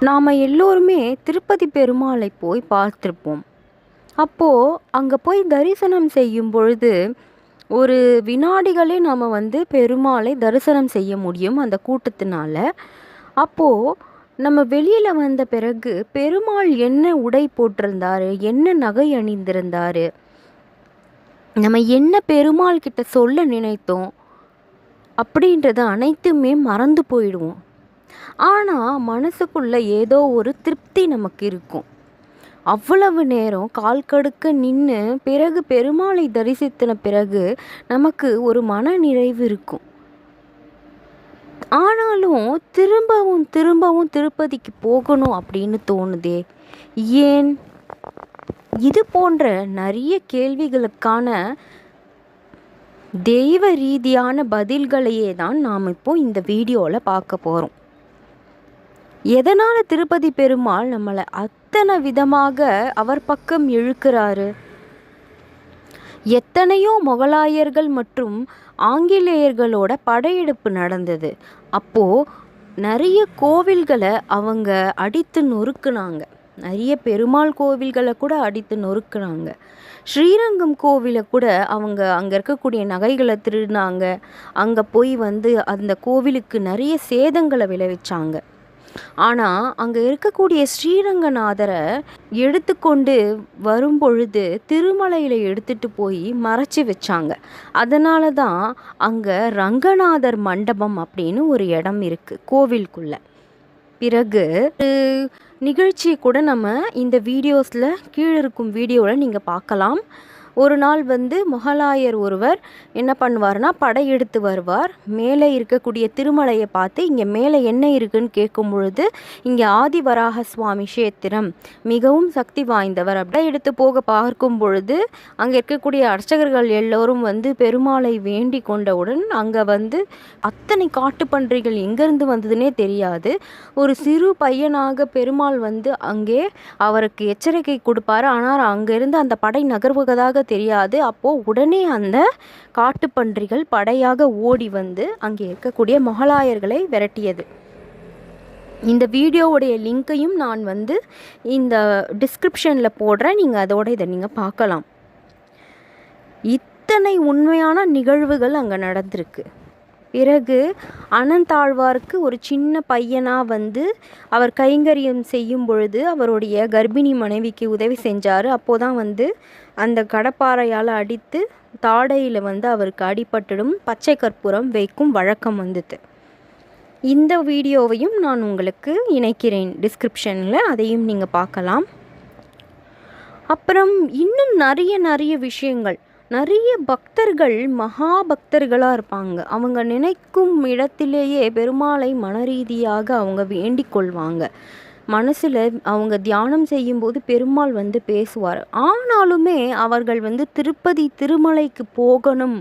நாம் எல்லோருமே திருப்பதி பெருமாளை போய் பார்த்துருப்போம். அப்போது அங்கே போய் தரிசனம் செய்யும் பொழுது ஒரு வினாடிகளே நாம் பெருமாளை தரிசனம் செய்ய முடியும் அந்த கூட்டத்தினால. அப்போது நம்ம வெளியில் வந்த பிறகு பெருமாள் என்ன உடை போட்டிருந்தாரு, என்ன நகை அணிந்திருந்தாரு, நம்ம என்ன பெருமாள் கிட்ட சொல்ல நினைத்தோம் அப்படின்றது அனைத்துமே மறந்து போயிடுவோம். ஆனால் மனசுக்குள்ள ஏதோ ஒரு திருப்தி நமக்கு இருக்கும். அவ்வளவு நேரம் கால் கடுக்க நின்று பிறகு பெருமாளை தரிசித்தின பிறகு நமக்கு ஒரு மன நிறைவு இருக்கும். ஆனாலும் திரும்பவும் திரும்பவும் திருப்பதிக்கு போகணும் அப்படின்னு தோணுதே, ஏன்? இது போன்ற நிறைய கேள்விகளுக்கான தெய்வ ரீதியான பதில்களையே தான் நாம் இப்போ இந்த வீடியோவில் பார்க்க போகிறோம். எதனால் திருப்பதி பெருமாள் நம்மளை அத்தனை விதமாக அவர் பக்கம் இழுக்கிறாரு? எத்தனையோ முகலாயர்கள் மற்றும் ஆங்கிலேயர்களோட படையெடுப்பு நடந்தது. அப்போது நிறைய கோவில்களை அவங்க அடித்து நொறுக்குனாங்க. நிறைய பெருமாள் கோவில்களை கூட அடித்து நொறுக்குனாங்க. ஸ்ரீரங்கம் கோவிலை கூட அவங்க அங்கே இருக்கக்கூடிய நகைகளை திருடினாங்க. அங்கே போய் அந்த கோவிலுக்கு நிறைய சேதங்களை விளைவிச்சாங்க. ஆனால் அங்கே இருக்கக்கூடிய ஸ்ரீரங்கநாதரை எடுத்துக்கொண்டு வரும்பொழுது திருமலையில் எடுத்துகிட்டு போய் மறைச்சி வச்சாங்க. அதனால தான் அங்கே ரங்கநாதர் மண்டபம் அப்படின்னு ஒரு இடம் இருக்குது கோவிலுக்குள்ளே. பிறகு நிகழ்ச்சியை கூட நம்ம இந்த வீடியோஸில் கீழே இருக்கும் வீடியோவில் நீங்கள் பார்க்கலாம். ஒரு நாள் முகலாயர் ஒருவர் என்ன பண்ணுவார்னா படையெடுத்து வருவார். மேலே இருக்கக்கூடிய திருமலையை பார்த்து இங்கே மேலே என்ன இருக்குன்னு கேட்கும் பொழுது இங்கே ஆதிவராக சுவாமி கஷேத்திரம் மிகவும் சக்தி வாய்ந்தவர் அப்படி எடுத்து போக பார்க்கும் பொழுது அங்கே இருக்கக்கூடிய அர்ச்சகர்கள் எல்லோரும் பெருமாளை வேண்டி கொண்டவுடன் அங்கே அத்தனை காட்டுப்பன்றிகள் எங்கேருந்து வந்ததுன்னே தெரியாது. ஒரு சிறு பையனாக பெருமாள் அங்கே அவருக்கு எச்சரிக்கை கொடுப்பார். ஆனால் அங்கேருந்து அந்த படை நகர்வதாக தெரியாது. அப்போது உடனே அந்த காட்டுப்பன்றிகள் படையாக ஓடி அங்கே இருக்கக்கூடிய முகலாயர்களை விரட்டியது. இந்த வீடியோவுடைய லிங்க்கையும் நான் இந்த டிஸ்கிரிப்ஷனில் போடுறேன். நீங்கள் அதோட இதை நீங்கள் பார்க்கலாம். இத்தனை உண்மையான நிகழ்வுகள் அங்கே நடந்திருக்கு. பிறகு அனந்தாழ்வாருக்கு ஒரு சின்ன பையனாக அவர் கைங்கரியம் செய்யும் பொழுது அவருடைய கர்ப்பிணி மனைவிக்கு உதவி செஞ்சார். அப்போது தான் அந்த கடப்பாறையால் அடித்து தாடையில் அவருக்கு அடிபட்டுடும் பச்சை கற்பூரம் வைக்கும் வழக்கம் வந்தது. இந்த வீடியோவையும் நான் உங்களுக்கு இணைக்கிறேன் டிஸ்கிரிப்ஷனில், அதையும் நீங்கள் பார்க்கலாம். அப்புறம் இன்னும் நிறைய விஷயங்கள், நிறைய பக்தர்கள் மகா பக்தர்களாக இருப்பாங்க. அவங்க நினைக்கும் இடத்திலேயே பெருமாளை மனரீதியாக அவங்க வேண்டிக் கொள்வாங்க. மனசில் அவங்க தியானம் செய்யும்போது பெருமாள் பேசுவார். ஆனாலுமே அவர்கள் திருப்பதி திருமலைக்கு போகணும்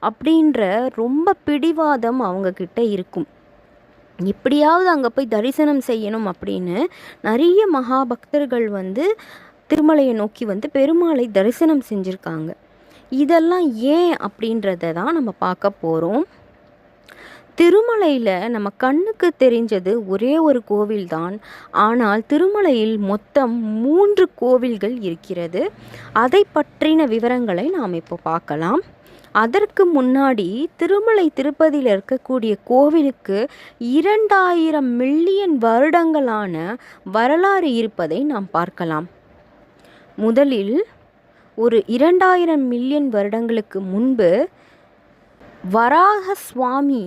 அப்படின்ற ரொம்ப பிடிவாதம் அவங்கக்கிட்ட இருக்கும். எப்படியாவது அங்கே போய் தரிசனம் செய்யணும் அப்படின்னு நிறைய மகா பக்தர்கள் திருமலையை நோக்கி பெருமாளை தரிசனம் செஞ்சுருக்காங்க. இதெல்லாம் ஏன் அப்படின்றத தான் நம்ம பார்க்க போகிறோம். திருமலையில் நம்ம கண்ணுக்கு தெரிஞ்சது ஒரே ஒரு கோவில் தான். ஆனால் திருமலையில் மொத்தம் 3 கோவில்கள் இருக்கிறது. அதை பற்றின விவரங்களை நாம் இப்போ பார்க்கலாம். அதற்கு முன்னாடி திருமலை திருப்பதியில் இருக்கக்கூடிய கோவிலுக்கு 2000 மில்லியன் வருடங்களான வரலாறு இருப்பதை நாம் பார்க்கலாம். முதலில் ஒரு 2000 மில்லியன் வருடங்களுக்கு முன்பு வராக சுவாமி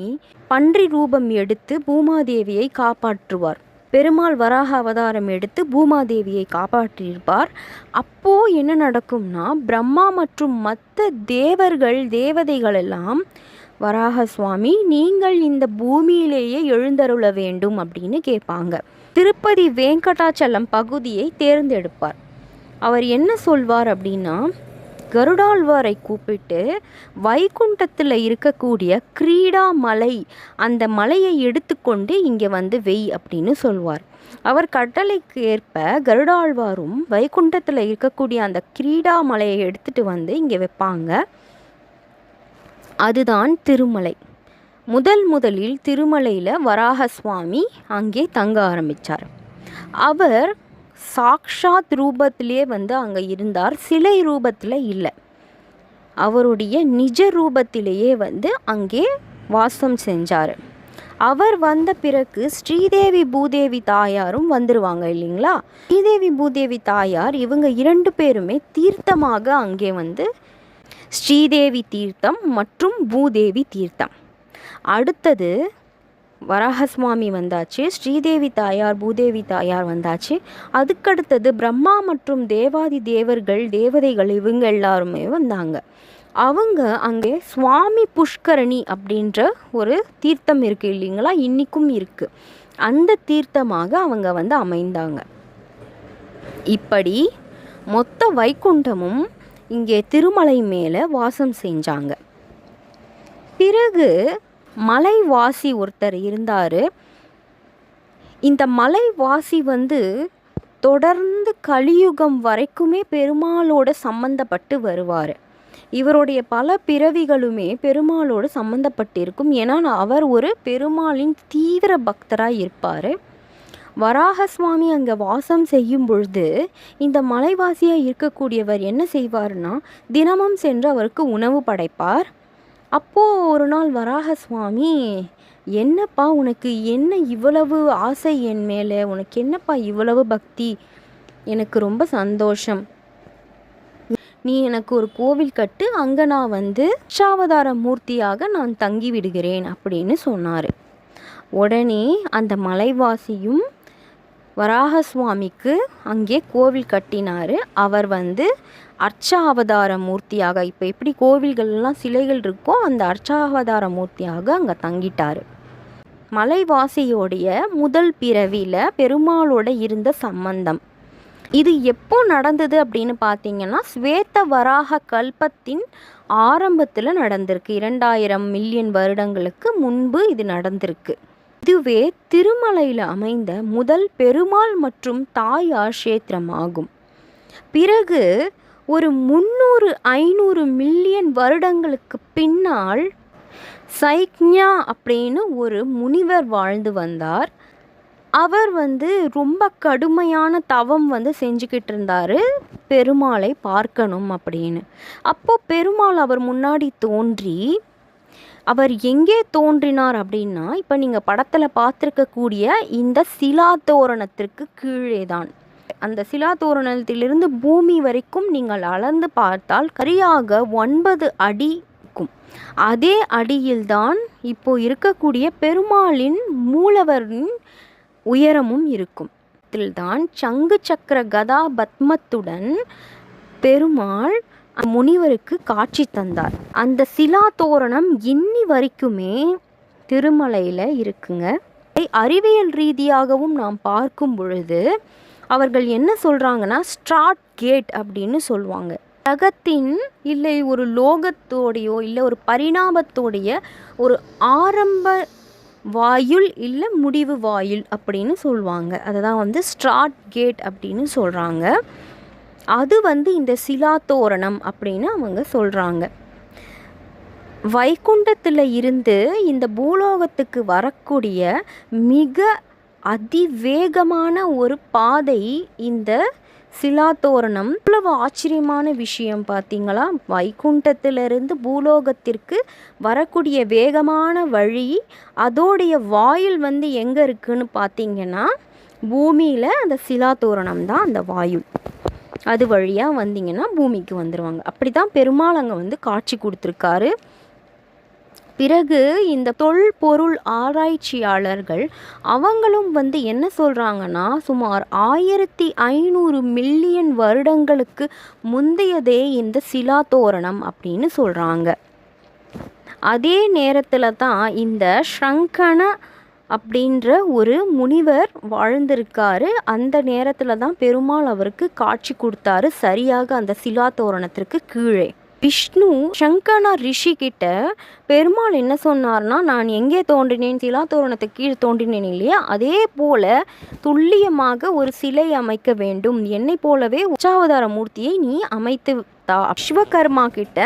பன்றி ரூபம் எடுத்து பூமாதேவியை காப்பாற்றுவார். பெருமாள் வராக அவதாரம் எடுத்து பூமாதேவியை காப்பாற்றியிருப்பார். அப்போது என்ன நடக்கும்னா பிரம்மா மற்றும் மற்ற தேவதைகள் எல்லாம் வராக சுவாமி நீங்கள் இந்த பூமியிலேயே எழுந்தருள வேண்டும் அப்படின்னு கேட்பாங்க. திருப்பதி வேங்கடாச்சலம் பகுதியை தேர்ந்தெடுப்பார். அவர் என்ன சொல்வார் அப்படின்னா, கருடாழ்வாரை கூப்பிட்டு வைகுண்டத்தில் இருக்கக்கூடிய கிரீடா மலை அந்த மலையை எடுத்துக்கொண்டு இங்கே வெய் அப்படின்னு சொல்வார். அவர் கட்டளைக்கு ஏற்ப கருடாழ்வாரும் வைகுண்டத்தில் இருக்கக்கூடிய அந்த கிரீடா மலையை எடுத்துகிட்டு இங்கே வைப்பாங்க. அதுதான் திருமலை. முதலில் திருமலையில் வராக சுவாமி அங்கே தங்க ஆரம்பித்தார். அவர் சாக்ஷாத் ரூபத்திலே வந்து அங்கே இருந்தார், சிலை ரூபத்தில் இல்லை. அவருடைய நிஜ ரூபத்திலேயே வந்து அங்கே வாசம் செஞ்சார். அவர் வந்த பிறகு ஸ்ரீதேவி பூதேவி தாயாரும் வந்துடுவாங்க இல்லைங்களா. ஸ்ரீதேவி பூதேவி தாயார் இவங்க 2 பேருமே தீர்த்தமாக அங்கே வந்து ஸ்ரீதேவி தீர்த்தம் மற்றும் பூதேவி தீர்த்தம். அடுத்தது வராகசுவாமி வந்தாச்சு, ஸ்ரீதேவி தாயார் பூதேவி தாயார் வந்தாச்சு. அதுக்கடுத்தது பிரம்மா மற்றும் தேவாதி தேவர்கள் தேவதைகள் இவங்க எல்லாருமே வந்தாங்க. அவங்க அங்கே சுவாமி புஷ்கரணி அப்படின்ற ஒரு தீர்த்தம் இருக்குது இல்லைங்களா, இன்றைக்கும் இருக்குது. அந்த தீர்த்தமாக அவங்க வந்து அமைந்தாங்க. இப்படி மொத்த வைகுண்டமும் இங்கே திருமலை மேலே வாசம் செஞ்சாங்க. பிறகு மலைவாசி ஒருத்தர் இருந்தார். இந்த மலைவாசி வந்து தொடர்ந்து கலியுகம் வரைக்குமே பெருமாளோட சம்பந்தப்பட்டு வருவார். இவருடைய பல பிறவிகளுமே பெருமாளோடு சம்பந்தப்பட்டிருக்கும். ஏன்னா அவர் ஒரு பெருமாளின் தீவிர பக்தராக இருப்பார். வராகசுவாமி அங்கே வாசம் செய்யும் பொழுது இந்த மலைவாசியாக இருக்கக்கூடியவர் என்ன செய்வார்னா, தினமும் சென்று அவருக்கு உணவு படைப்பார். அப்போது ஒரு நாள் வராகசுவாமி, என்னப்பா உனக்கு என்ன இவ்வளவு ஆசை என் மேலே, உனக்கு என்னப்பா இவ்வளவு பக்தி, எனக்கு ரொம்ப சந்தோஷம், நீ எனக்கு ஒரு கோவில் கட்டு, அங்கே நான் வந்து அர்ச்சாவதார மூர்த்தியாக நான் தங்கி விடுகிறேன் அப்படின்னு சொன்னார். உடனே அந்த மலைவாசியும் வராகசுவாமிக்கு அங்கே கோவில் கட்டினார். அவர் வந்து அர்ச்சாவதார மூர்த்தியாக, இப்போ எப்படி கோவில்கள்லாம் சிலைகள் இருக்கோ அந்த அர்ச்சாவதார மூர்த்தியாக அங்கே தங்கிட்டார். மலைவாசியோடைய முதல் பிறவியில் பெருமாளோட இருந்த சம்பந்தம் இது எப்போ நடந்தது அப்படின்னு பார்த்தீங்கன்னா, ஸ்வேத வராக கல்பத்தின் ஆரம்பத்தில் நடந்திருக்கு. 2000 மில்லியன் வருடங்களுக்கு முன்பு இது நடந்திருக்கு. இதுவே திருமலையில் அமைந்த முதல் பெருமாள் மற்றும் தாயார் கஷேத்திரம் ஆகும். பிறகு ஒரு 300-500 மில்லியன் வருடங்களுக்கு பின்னால் சைக்ஞா அப்படின்னு ஒரு முனிவர் வாழ்ந்து வந்தார். அவர் வந்து ரொம்ப கடுமையான தவம் வந்து செஞ்சுக்கிட்டு இருந்தார், பெருமாளை பார்க்கணும் அப்படின்னு. அப்போது பெருமாள் அவர் முன்னாடி தோன்றி, அவர் எங்கே தோன்றினார் அப்படின்னா, இப்போ நீங்கள் படத்தில் பார்த்துருக்கக்கூடிய இந்த சிலாத்தோரணத்திற்கு கீழே தான். அந்த சிலாத்தோரணத்திலிருந்து பூமி வரைக்கும் நீங்கள் அளந்து பார்த்தால் சரியாக 9 அடி இருக்கும். அதே அடியில்தான் இப்போ இருக்கக்கூடிய பெருமாளின் மூலவரின் உயரமும் இருக்கும். இதில்தான் சங்கு சக்கர கதா பத்மத்துடன் பெருமாள் முனிவருக்கு காட்சி தந்தார். அந்த சிலா தோரணம் இன்னி வரைக்குமே திருமலையில் இருக்குங்க. அறிவியல் ரீதியாகவும் நாம் பார்க்கும் பொழுது அவர்கள் என்ன சொல்கிறாங்கன்னா, ஸ்டார்ட் கேட் அப்படின்னு சொல்லுவாங்க. உலகத்தின் இல்லை ஒரு லோகத்தோடையோ இல்லை ஒரு பரிணாமத்தோடைய ஒரு ஆரம்ப வாயுள் இல்லை முடிவு வாயுள் அப்படின்னு சொல்லுவாங்க. அதை தான் வந்து ஸ்டார்ட் கேட் அப்படின்னு சொல்கிறாங்க. அது வந்து இந்த சிலாத்தோரணம் அப்படின்னு அவங்க சொல்கிறாங்க. வைகுண்டத்தில் இருந்து இந்த பூலோகத்துக்கு வரக்கூடிய மிக அதிவேகமான ஒரு பாதை இந்த சிலாத்தோரணம். இவ்வளவு ஆச்சரியமான விஷயம் பார்த்தீங்களா? வைகுண்டத்திலிருந்து பூலோகத்திற்கு வரக்கூடிய வேகமான வழி, அதோடைய வாயில் வந்து எங்கே இருக்குன்னு பார்த்தீங்கன்னா, பூமியில் அந்த சிலாத்தோரணம் தான் அந்த வாயுள். அது வழியாக வந்தீங்கன்னா பூமிக்கு வந்துடுவாங்க. அப்படி தான் பெருமாள் அங்கே வந்து காட்சி கொடுத்துருக்காரு. பிறகு இந்த தொல்பொருள் ஆராய்ச்சியாளர்கள் அவங்களும் வந்து என்ன சொல்கிறாங்கன்னா, சுமார் 1500 மில்லியன் வருடங்களுக்கு முந்தையதே இந்த சிலாத்தோரணம் அப்படின்னு சொல்கிறாங்க. அதே நேரத்தில் தான் இந்த ஷ்ரங்கண அப்படின்ற ஒரு முனிவர் வாழ்ந்திருக்காரு. அந்த நேரத்தில் தான் பெருமாள் அவருக்கு காட்சி கொடுத்தாரு, சரியாக அந்த சிலாத்தோரணத்திற்கு கீழே. விஷ்ணு சங்கன ரிஷி கிட்ட பெருமாள் என்ன சொன்னார்னா, நான் எங்கே தோன்றினேன், சிலாத்தோரணத்துக்கு கீழே தோன்றினேன் இல்லையா, அதே போல துல்லியமாக ஒரு சிலை அமைக்க வேண்டும், என்னை போலவே உச்சாவதார மூர்த்தியை நீ அமைத்து தாத்தா விஸ்வகர்மா கிட்ட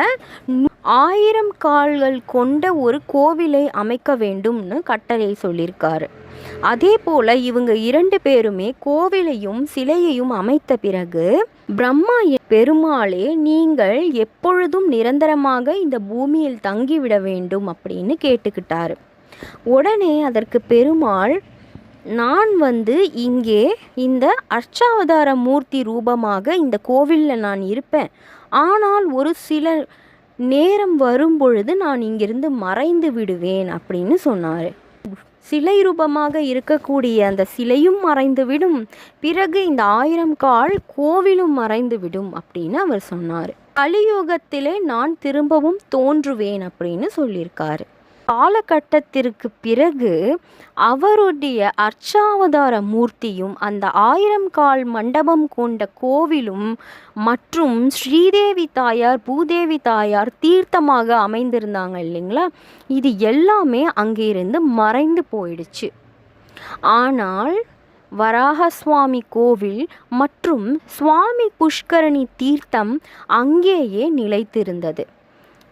1000 கால்கள் கொண்ட ஒரு கோவிலை அமைக்க வேண்டும்னு கட்டளை சொல்லியிருக்காரு. அதே போல இவங்க 2 பேருமே கோவிலையும் சிலையையும் அமைத்த பிறகு பிரம்மா பெருமாளே நீங்கள் எப்பொழுதும் நிரந்தரமாக இந்த பூமியில் தங்கிவிட வேண்டும் அப்படின்னு கேட்டுக்கிட்டாரு. உடனே அதற்கு பெருமாள், நான் இங்கே இந்த அர்ச்சாவதார மூர்த்தி ரூபமாக இந்த கோவிலில் நான் இருப்பேன். ஆனால் ஒரு சில நேரம் வரும்பொழுது நான் இங்கிருந்து மறைந்து விடுவேன் அப்படின்னு சொன்னார். சிலை ரூபமாக இருக்கக்கூடிய அந்த சிலையும் மறைந்துவிடும், பிறகு இந்த 1000 கால் கோவிலும் மறைந்துவிடும் அப்படின்னு அவர் சொன்னார். கலியுகத்திலே நான் திரும்பவும் தோன்றுவேன் அப்படின்னு சொல்லியிருக்காரு. காலகட்டத்திற்கு பிறகு அவருடைய அர்ச்சாவதார மூர்த்தியும் அந்த 1000 கால் மண்டபம் கொண்ட கோவிலும் மற்றும் ஸ்ரீதேவி தாயார் பூதேவி தாயார் தீர்த்தமாக அமைந்திருந்தாங்க இல்லைங்களா, இது எல்லாமே அங்கிருந்து மறைந்து போயிடுச்சு. ஆனால் வராகசுவாமி கோவில் மற்றும் சுவாமி புஷ்கரணி தீர்த்தம் அங்கேயே நிலைத்திருந்தது.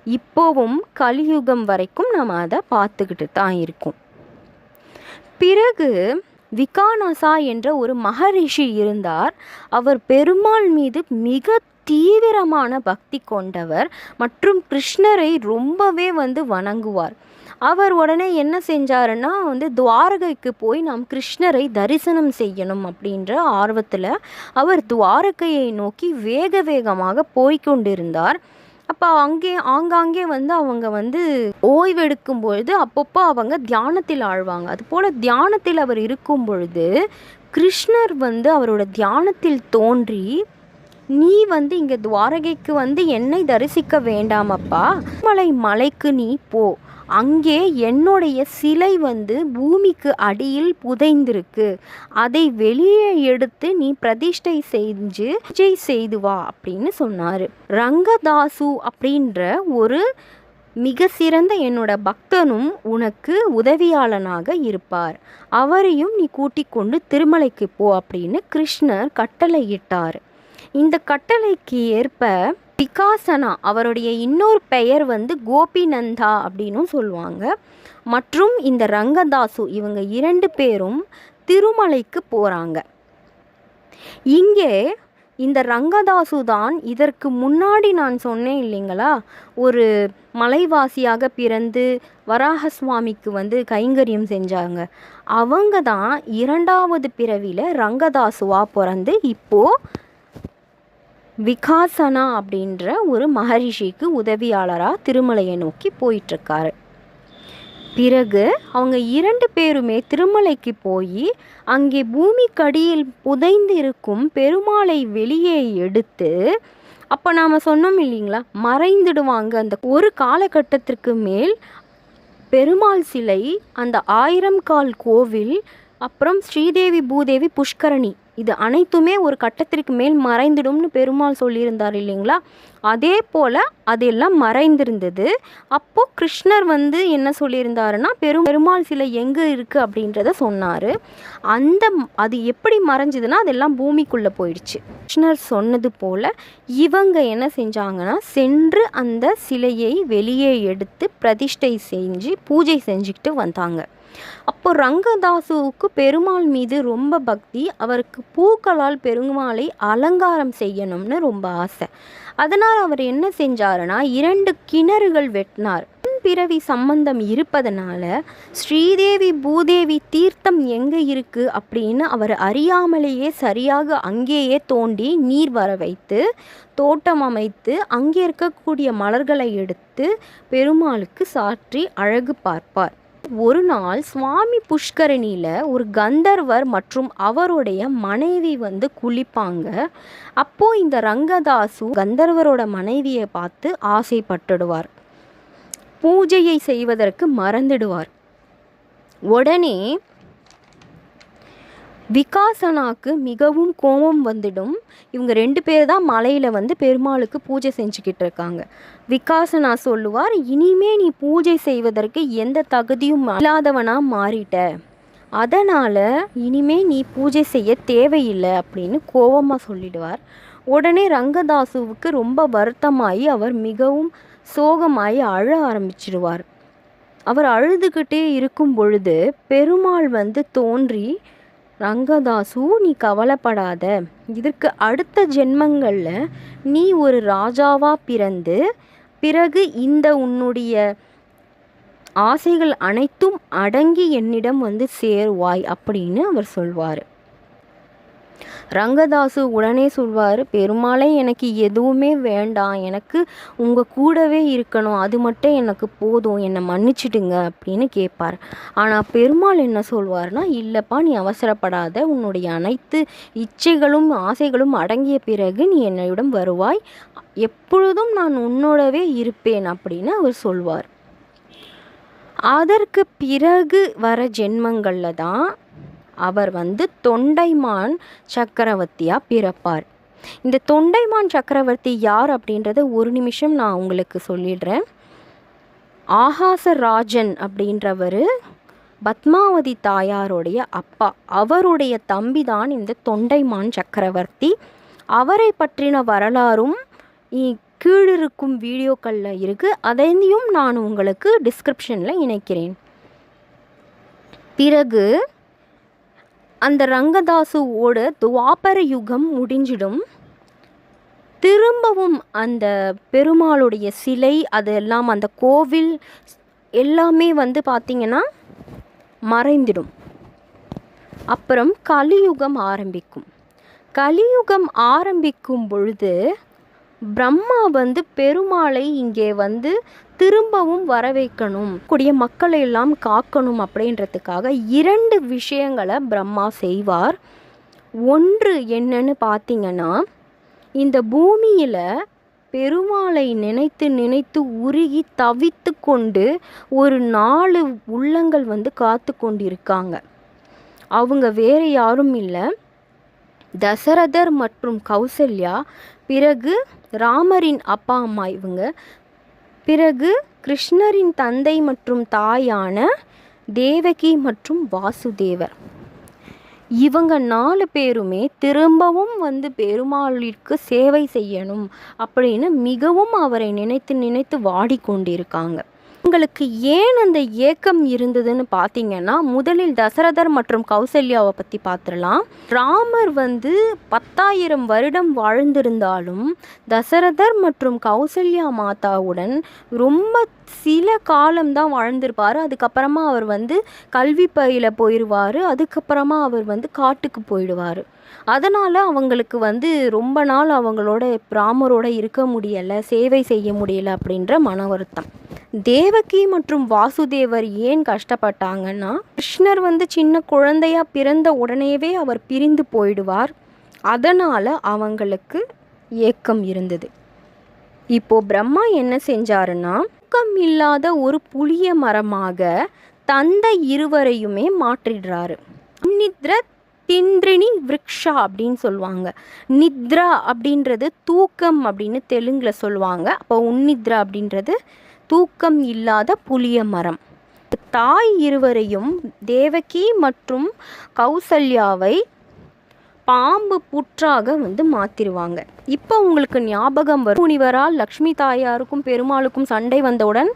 இப்போவும் கலியுகம் வரைக்கும் நம்ம அதை பார்த்துக்கிட்டு தான் இருக்கோம். பிறகு விகானசா என்ற ஒரு மகரிஷி இருந்தார். அவர் பெருமாள் மீது மிக தீவிரமான பக்தி கொண்டவர் மற்றும் கிருஷ்ணரை ரொம்பவே வணங்குவார். அவர் உடனே என்ன செஞ்சாருன்னா துவாரகைக்கு போய் நாம் கிருஷ்ணரை தரிசனம் செய்யணும் அப்படின்ற ஆர்வத்தில் அவர் துவாரகையை நோக்கி வேக வேகமாக போய்கொண்டிருந்தார். அப்போ ஆங்காங்கே அவங்க ஓய்வெடுக்கும் பொழுது அப்பப்போ அவங்க தியானத்தில் ஆழ்வாங்க. அதுபோல் தியானத்தில் அவர் இருக்கும் பொழுது கிருஷ்ணர் அவரோட தியானத்தில் தோன்றி, நீ இங்கே துவாரகைக்கு என்னை தரிசிக்க வேண்டாமப்பா, மலைக்கு நீ போ, அங்கே என்னுடைய சிலை பூமிக்கு அடியில் புதைந்திருக்கு, அதை வெளியே எடுத்து நீ பிரதிஷ்டை செய்து வா அப்படின்னு சொன்னார். ரங்கதாசு அப்படின்ற ஒரு மிக சிறந்த என்னோட பக்தனும் உனக்கு உதவியாளனாக இருப்பார், அவரையும் நீ கூட்டிக் கொண்டு திருமலைக்கு போ அப்படின்னு கிருஷ்ணர் கட்டளையிட்டார். இந்த கட்டளைக்கு ஏற்ப விகாசனா, அவருடைய இன்னொரு பெயர் கோபிநந்தா அப்படின்னு சொல்லுவாங்க, மற்றும் இந்த ரங்கதாசு, இவங்க 2 பேரும் திருமலைக்கு போகிறாங்க. இங்கே இந்த ரங்கதாசு தான் இதற்கு முன்னாடி நான் சொன்னேன் இல்லைங்களா, ஒரு மலைவாசியாக பிறந்து வராகசுவாமிக்கு கைங்கரியம் செஞ்சாங்க. அவங்க தான் 2வது பிறவியில் ரங்கதாசுவாக பிறந்து இப்போது விகாசனா அப்படின்ற ஒரு மகரிஷிக்கு உதவியாளராக திருமலையை நோக்கி போயிட்டுருக்காரு. பிறகு அவங்க 2 பேருமே திருமலைக்கு போய் அங்கே பூமிக்கடியில் புதைந்து இருக்கும் பெருமாளை வெளியே எடுத்து, அப்போ நாம் சொன்னோம் இல்லைங்களா, மறைந்துடுவாங்க. அந்த ஒரு காலகட்டத்திற்கு மேல் பெருமாள் சிலை, அந்த 1000 கால் கோவில், அப்புறம் ஸ்ரீதேவி பூதேவி புஷ்கரணி, இது அனைத்துமே ஒரு கட்டத்திற்கு மேல் மறைந்துடும்னு பெருமாள் சொல்லியிருந்தார் இல்லைங்களா, அதே போல் அதெல்லாம் மறைந்திருந்தது. அப்போது கிருஷ்ணர் என்ன சொல்லியிருந்தாருன்னா, பெருமாள் சிலை எங்கே இருக்குது அப்படின்றத சொன்னார். அது எப்படி மறைஞ்சதுன்னா அதெல்லாம் பூமிக்குள்ளே போயிடுச்சு. கிருஷ்ணர் சொன்னது போல் இவங்க என்ன செஞ்சாங்கன்னா, சென்று அந்த சிலையை வெளியே எடுத்து பிரதிஷ்டை செஞ்சு பூஜை செஞ்சுக்கிட்டு வந்தாங்க. அப்போ ரங்கதாசுவுக்கு பெருமாள் மீது ரொம்ப பக்தி, அவருக்கு பூக்களால் பெருமாளை அலங்காரம் செய்யணும்னு ரொம்ப ஆசை. அதனால் அவர் என்ன செஞ்சாருன்னா 2 கிணறுகள் வெட்டினார். பிறவி சம்பந்தம் இருப்பதனால ஸ்ரீதேவி பூதேவி தீர்த்தம் எங்கே இருக்குது அப்படின்னு அவர் அறியாமலேயே சரியாக அங்கேயே தோண்டி நீர் வர வைத்து தோட்டம் அமைத்து அங்கே இருக்கக்கூடிய மலர்களை எடுத்து பெருமாளுக்கு சாற்றி அழகு பார்ப்பார். ஒரு நாள் சுவாமி புஷ்கரணியில் ஒரு கந்தர்வர் மற்றும் அவருடைய மனைவி குளிப்பாங்க. அப்போது இந்த ரங்கதாசு கந்தர்வரோட மனைவியை பார்த்து ஆசைப்பட்டுடுவார். பூஜையை செய்வதற்கு மறந்துடுவார். உடனே விகாசனாக்கு மிகவும் கோபம் வந்துடும். இவங்க 2 பேர் தான் மலையில் பெருமாளுக்கு பூஜை செஞ்சுக்கிட்டு இருக்காங்க. விகாசனா சொல்லுவார், இனிமே நீ பூஜை செய்வதற்கு எந்த தகுதியும் இல்லாதவனாக மாறிட்ட, அதனால் இனிமே நீ பூஜை செய்ய தேவையில்லை அப்படின்னு கோபமாக சொல்லிடுவார். உடனே ரங்கதாசுவுக்கு ரொம்ப வருத்தமாகி அவர் மிகவும் சோகமாகி அழ ஆரம்பிச்சிடுவார். அவர் அழுதுகிட்டே இருக்கும் பொழுது பெருமாள் வந்து தோன்றி, ரங்கதாசு நீ கவலைப்படாத, இதற்கு அடுத்த ஜென்மங்களில் நீ ஒரு ராஜாவாக பிறந்து பிறகு இந்த உன்னுடைய ஆசைகள் அனைத்தும் அடங்கி என்னிடம் வந்து சேருவாய் அப்படின்னு அவர் சொல்வார். ரங்கதாசு உடனே சொல்வார், பெருமாளே எனக்கு எதுவுமே வேண்டாம், எனக்கு உங்கள் கூடவே இருக்கணும், அது மட்டும் எனக்கு போதும், என்னை மன்னிச்சிடுங்க அப்படின்னு கேட்பார். ஆனால் பெருமாள் என்ன சொல்வார்னா, இல்லைப்பா நீ அவசரப்படாத, உன்னுடைய அனைத்து இச்சைகளும் ஆசைகளும் அடங்கிய பிறகு நீ என்னிடம் வருவாய், எப்பொழுதும் நான் உன்னோடவே இருப்பேன் அப்படின்னு அவர் சொல்வார். அதற்கு பிறகு வர ஜென்மங்களில் தான் அவர் வந்து தொண்டைமான் சக்கரவர்த்தியாக பிறப்பார். இந்த தொண்டைமான் சக்கரவர்த்தி யார் அப்படின்றத ஒரு நிமிஷம் நான் உங்களுக்கு சொல்லிடுறேன். ஆகாசராஜன் அப்படின்றவர் பத்மாவதி தாயாருடைய அப்பா, அவருடைய தம்பி தான் இந்த தொண்டைமான் சக்கரவர்த்தி. அவரை பற்றின வரலாறும் கீழிருக்கும் வீடியோக்களில் இருக்குது, அதையும் நான் உங்களுக்கு டிஸ்கிரிப்ஷனில் இணைக்கிறேன். பிறகு அந்த ரங்கதாசுவோட துவாபர யுகம் முடிஞ்சிடும். திரும்பவும் அந்த பெருமாளுடைய சிலை அதெல்லாம் அந்த கோவில் எல்லாமே வந்து பார்த்திங்கன்னா மறைந்திடும். அப்புறம் கலியுகம் ஆரம்பிக்கும். கலியுகம் ஆரம்பிக்கும் பொழுது பிரம்மா வந்து பெருமாளை இங்கே வந்து திரும்பவும் வர வைக்கணும், கூடிய மக்களை எல்லாம் காக்கணும் அப்படின்றதுக்காக 2 விஷயங்களை பிரம்மா செய்வார். ஒன்று என்னன்னு பார்த்தீங்கன்னா, இந்த பூமியில் பெருமாளை நினைத்து நினைத்து உருகி தவித்து கொண்டு ஒரு 4 உள்ளங்கள் வந்து காத்து கொண்டிருக்காங்க. அவங்க வேறு யாரும் இல்லை, தசரதர் மற்றும் கௌசல்யா, பிறகு ராமரின் அப்பா அம்மா இவங்க, பிறகு கிருஷ்ணரின் தந்தை மற்றும் தாயான தேவகி மற்றும் வாசுதேவர். இவங்க 4 பேருமே திரும்பவும் வந்து பெருமாளிற்கு சேவை செய்யணும் அப்படின்னு மிகவும் அவரை நினைத்து நினைத்து வாடிக்கொண்டிருக்காங்க. உங்களுக்கு ஏன் அந்த ஏக்கம் இருந்ததுன்னு பார்த்தீங்கன்னா, முதலில் தசரதர் மற்றும் கௌசல்யாவை பற்றி பார்த்துடலாம். ராமர் வந்து 10,000 வருடம் வாழ்ந்திருந்தாலும் தசரதர் மற்றும் கௌசல்யா மாதாவுடன் ரொம்ப சில காலம்தான் வாழ்ந்திருப்பார். அதுக்கப்புறமா அவர் வந்து கல்வி பயில போயிடுவார். அதுக்கப்புறமா அவர் வந்து காட்டுக்கு போயிடுவார். அதனால் அவங்களுக்கு வந்து ரொம்ப நாள் அவங்களோட ராமரோட இருக்க முடியலை, சேவை செய்ய முடியலை அப்படின்ற மன வருத்தம். தேவகி மற்றும் வாசுதேவர் ஏன் கஷ்டப்பட்டாங்கன்னா, கிருஷ்ணர் வந்து சின்ன குழந்தையா பிறந்த உடனேவே அவர் பிரிந்து போயிடுவார். அதனால் அவங்களுக்கு ஏக்கம் இருந்தது. இப்போ பிரம்மா என்ன செஞ்சாருன்னா, தூக்கம் இல்லாத ஒரு புளிய மரமாக தந்தை இருவரையுமே மாற்றிடுறாரு. நித்ர தின்றினி விருக்ஷா அப்படின்னு சொல்லுவாங்க. நித்ரா அப்படின்றது தூக்கம் அப்படின்னு தெலுங்கில் சொல்லுவாங்க. அப்போ உன்னித்ரா அப்படின்றது தூக்கம் இல்லாத புளிய மரம். தாய் இருவரையும் தேவகி மற்றும் கௌசல்யாவை பாம்பு புற்றாக வந்து மாற்றிடுவாங்க. இப்போ உங்களுக்கு ஞாபகம் வரும், முனிவரால் லக்ஷ்மி தாயாருக்கும் பெருமாளுக்கும் சண்டை வந்தவுடன்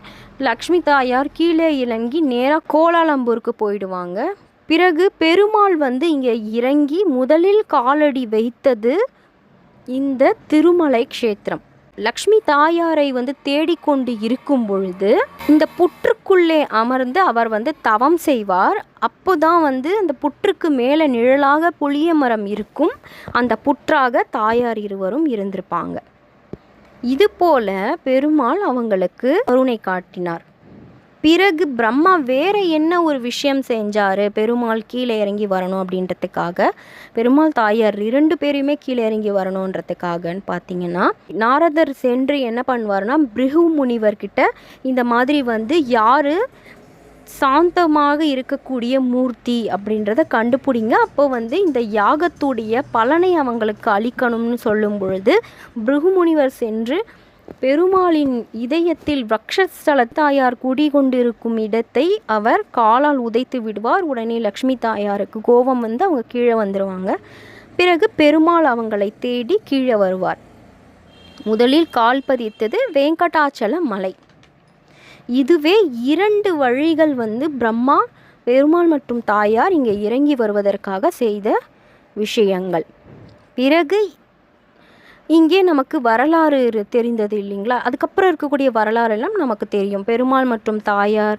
லக்ஷ்மி தாயார் கீழே இறங்கி நேராக கோலாலம்பூருக்கு போயிடுவாங்க. பிறகு பெருமாள் வந்து இங்கே இறங்கி முதலில் காலடி வைத்தது இந்த திருமலை க்ஷேத்திரம். லக்ஷ்மி தாயாரை வந்து தேடிக்கொண்டு இருக்கும் பொழுது இந்த புற்றுக்குள்ளே அமர்ந்து அவர் வந்து தவம் செய்வார். அப்போதான் வந்து அந்த புற்றுக்கு மேலே நிழலாக புளிய மரம் இருக்கும். அந்த புற்றாக தாயார் இருவரும் இருந்திருப்பாங்க. இது போல பெருமாள் அவங்களுக்கு கருணை காட்டினார். பிறகு பிரம்மா வேற என்ன ஒரு விஷயம் செஞ்சார், பெருமாள் கீழே இறங்கி வரணும் அப்படின்றதுக்காக, பெருமாள் தாயார் 2 பேரையுமே கீழே இறங்கி வரணுன்றதுக்காகன்னு பார்த்தீங்கன்னா, நாரதர் சென்று என்ன பண்ணுவார்னா, பிருகு முனிவர்கிட்ட இந்த மாதிரி வந்து யார் சாந்தமாக இருக்கக்கூடிய மூர்த்தி அப்படின்றத கண்டுபிடிங்க, அப்போ வந்து இந்த யாகத்துடைய பலனை அவங்களுக்கு அளிக்கணும்னு சொல்லும் பொழுது பிருகு முனிவர் சென்று பெருமாளின் இதயத்தில் வக்ஷஸ்தல தாயார் குடிகொண்டிருக்கும் இடத்தை அவர் காலால் உதைத்து விடுவார். உடனே லக்ஷ்மி தாயாருக்கு கோபம் வந்து அவங்க கீழே வந்துடுவாங்க. பிறகு பெருமாள் அவங்களை தேடி கீழே வருவார். முதலில் கால் பதித்தது வெங்கடாச்சல மலை. இதுவே 2 வழிகள் பிரம்மா, பெருமாள் மற்றும் தாயார் இங்கே இறங்கி வருவதற்காக செய்த விஷயங்கள். பிறகு இங்கே நமக்கு வரலாறு தெரிந்தது இல்லைங்களா? அதுக்கப்புறம் இருக்கக்கூடிய வரலாறு எல்லாம் நமக்கு தெரியும். பெருமாள் மற்றும் தாயார்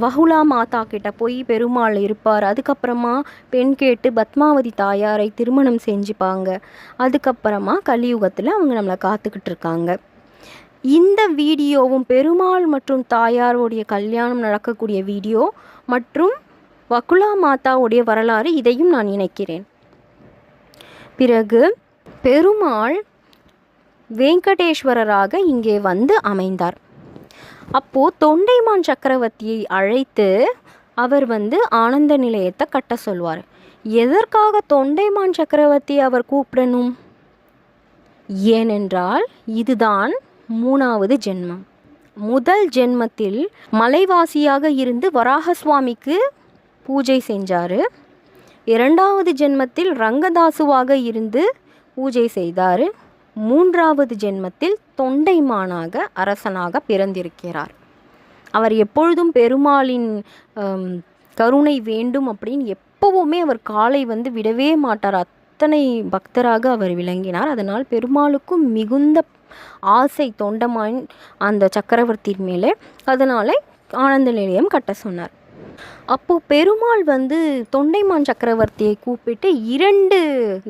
வகுலா மாதா கிட்ட போய் பெருமாள் இருப்பார். அதுக்கப்புறமா பெண் கேட்டு பத்மாவதி தாயாரை திருமணம் செஞ்சுப்பாங்க. அதுக்கப்புறமா கலியுகத்தில் அவங்க நம்மளை காத்துக்கிட்டு இருக்காங்க. இந்த வீடியோவும் பெருமாள் மற்றும் தாயாருடைய கல்யாணம் நடக்கக்கூடிய வீடியோ மற்றும் வகுலா மாதாவுடைய வரலாறு, இதையும் நான் இணைக்கிறேன். பிறகு பெருமாள் வெங்கடேஸ்வரராக இங்கே அமைந்தார். அப்போது தொண்டைமான் சக்கரவர்த்தியை அழைத்து அவர் ஆனந்த நிலையத்தை கட்ட சொல்வார். எதற்காக தொண்டைமான் சக்கரவர்த்தி அவர் கூப்பிடணும்? ஏனென்றால் இதுதான் 3வது ஜென்மம். முதல் ஜென்மத்தில் மலைவாசியாக இருந்து வராகசுவாமிக்கு பூஜை செஞ்சார். 2வது ஜென்மத்தில் ரங்கதாசுவாக இருந்து பூஜை செய்தார். 3வது ஜென்மத்தில் தொண்டைமானாக அரசனாக பிறந்திருக்கிறார். அவர் எப்பொழுதும் பெருமாளின் கருணை வேண்டும் அப்படின்னு எப்பவுமே அவர் காலை விடவே மாட்டார். அத்தனை பக்தராக அவர் விளங்கினார். அதனால் பெருமாளுக்கும் மிகுந்த ஆசை தொண்டைமான் அந்த சக்கரவர்த்தியின் மேலே. அதனால் ஆனந்த நிலையம் கட்ட சொன்னார். அப்போது பெருமாள் தொண்டைமான் சக்கரவர்த்தியை கூப்பிட்டு 2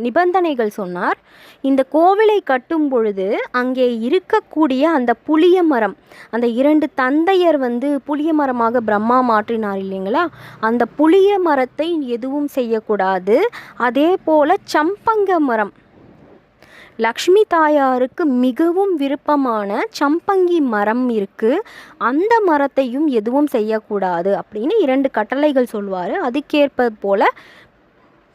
நிபந்தனைகள் சொன்னார். இந்த கோவிலை கட்டும் பொழுது அங்கே இருக்கக்கூடிய அந்த புளிய மரம், அந்த 2 தந்தையர் புளிய மரமாக பிரம்மா மாற்றினார் இல்லைங்களா? அந்த புளிய மரத்தை எதுவும் செய்யக்கூடாது. அதே போல் சம்பங்க மரம், லக்ஷ்மி தாயாருக்கு மிகவும் விருப்பமான சம்பங்கி மரம் இருக்குது, அந்த மரத்தையும் எதுவும் செய்யக்கூடாது அப்படின்னு 2 கட்டளைகள் சொல்வார். அதுக்கேற்பது போல்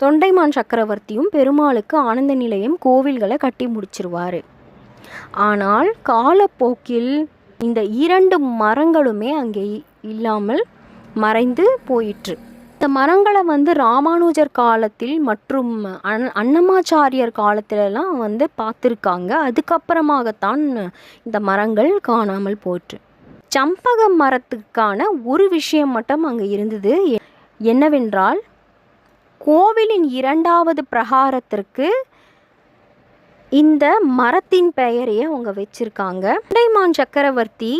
தொண்டைமான் சக்கரவர்த்தியும் பெருமாளுக்கு ஆனந்த நிலையம் கோவில்களை கட்டி முடிச்சிருவார். ஆனால் காலப்போக்கில் இந்த 2 மரங்களுமே அங்கே இல்லாமல் மறைந்து போயிற்று. இந்த மரங்களை ராமானுஜர் காலத்தில் மற்றும் அன்னமாச்சாரியர் காலத்திலலாம் பார்த்துருக்காங்க. அதுக்கப்புறமாகத்தான் இந்த மரங்கள் காணாமல் போயிற்று. சம்பக மரத்துக்கான ஒரு விஷயம் மட்டும் அங்கே இருந்தது. என்னவென்றால், கோவிலின் 2வது பிரகாரத்திற்கு இந்த மரத்தின் பெயரையே அவங்க வச்சிருக்காங்க. தொண்டைமான் சக்கரவர்த்தி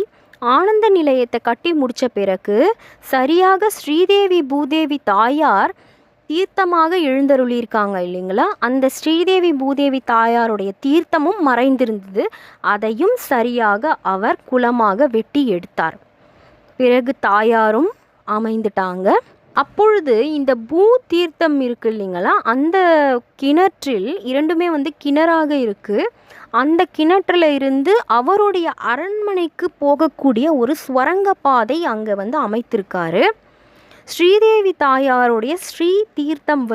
ஆனந்த நிலையத்தை கட்டி முடித்த பிறகு சரியாக ஸ்ரீதேவி பூதேவி தாயார் தீர்த்தமாக எழுந்தருளியிருக்காங்க இல்லைங்களா? அந்த ஸ்ரீதேவி பூதேவி தாயாருடைய தீர்த்தமும் மறைந்திருந்தது. அதையும் சரியாக அவர் குலமாக வெட்டி எடுத்தார். பிறகு தாயாரும் அமைந்துட்டாங்க. அப்பொழுது இந்த பூ தீர்த்தம் இருக்கு இல்லைங்களா? அந்த கிணற்றில் 2மே கிணறாக இருக்குது. அந்த கிணற்றில் இருந்து அவருடைய அரண்மனைக்கு போகக்கூடிய ஒரு சுரங்க பாதை அங்கே அமைத்திருக்காரு. ஸ்ரீதேவி தாயாருடைய ஸ்ரீ தீர்த்தம்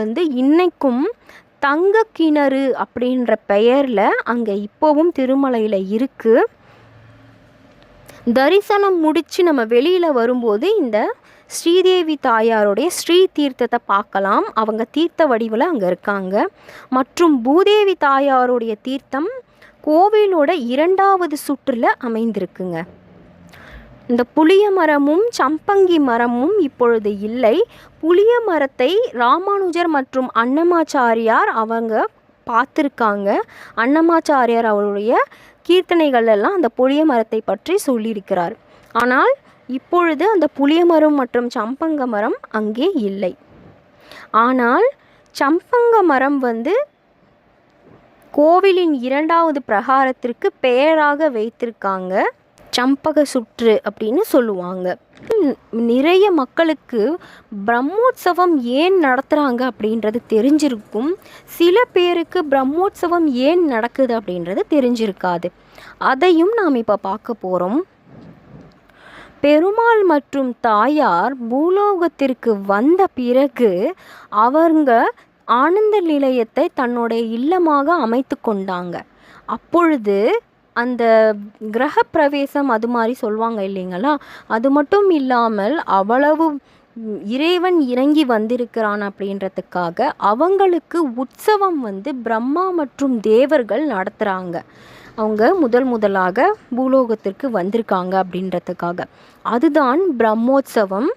இன்னைக்கும் தங்க கிணறு அப்படின்ற பெயரில் அங்கே இப்போவும் திருமலையில் இருக்குது. தரிசனம் முடித்து நம்ம வெளியில் வரும்போது இந்த ஸ்ரீதேவி தாயாருடைய ஸ்ரீ தீர்த்தத்தை பார்க்கலாம். அவங்க தீர்த்த வடிவில் அங்கே இருக்காங்க. மற்றும் பூதேவி தாயாருடைய தீர்த்தம் கோவிலோட 2வது சுற்றில் அமைந்திருக்குங்க. இந்த புளிய மரமும் சம்பங்கி மரமும் இப்பொழுது இல்லை. புளிய மரத்தை ராமானுஜர் மற்றும் அன்னமாச்சாரியார் அவங்க பார்த்துருக்காங்க. அன்னமாச்சாரியார் அவருடைய கீர்த்தனைகள் எல்லாம் அந்த புளிய மரத்தை பற்றி சொல்லியிருக்கிறார். ஆனால் இப்பொழுது அந்த புளிய மரம் மற்றும் சம்பங்க மரம் அங்கே இல்லை. ஆனால் சம்பங்க மரம் கோவிலின் 2வது பிரகாரத்திற்கு பெயராக வைத்திருக்காங்க. சம்பக சுற்று அப்படின்னு சொல்லுவாங்க. நிறைய மக்களுக்கு பிரம்மோற்சவம் ஏன் நடத்துகிறாங்க அப்படின்றது தெரிஞ்சிருக்கும். சில பேருக்கு பிரம்மோற்சவம் ஏன் நடக்குது அப்படின்றது தெரிஞ்சிருக்காது. அதையும் நாம் இப்போ பார்க்க போகிறோம். பெருமாள் மற்றும் தாயார் பூலோகத்திற்கு வந்த பிறகு அவங்க ஆனந்த நிலையத்தை தன்னுடைய இல்லமாக அமைத்து கொண்டாங்க. அப்பொழுது அந்த கிரக பிரவேசம் அது மாதிரி சொல்லுவாங்க இல்லைங்களா? அது மட்டும் இல்லாமல் அவ்வளவு இறைவன் இறங்கி வந்திருக்கிறான் அப்படின்றதுக்காக அவங்களுக்கு உற்சவம் வந்து பிரம்மா மற்றும் தேவர்கள் நடத்துகிறாங்க. அவங்க முதலாக பூலோகத்திற்கு வந்திருக்காங்க அப்படின்றதுக்காக. அதுதான் பிரம்மோற்சவம்.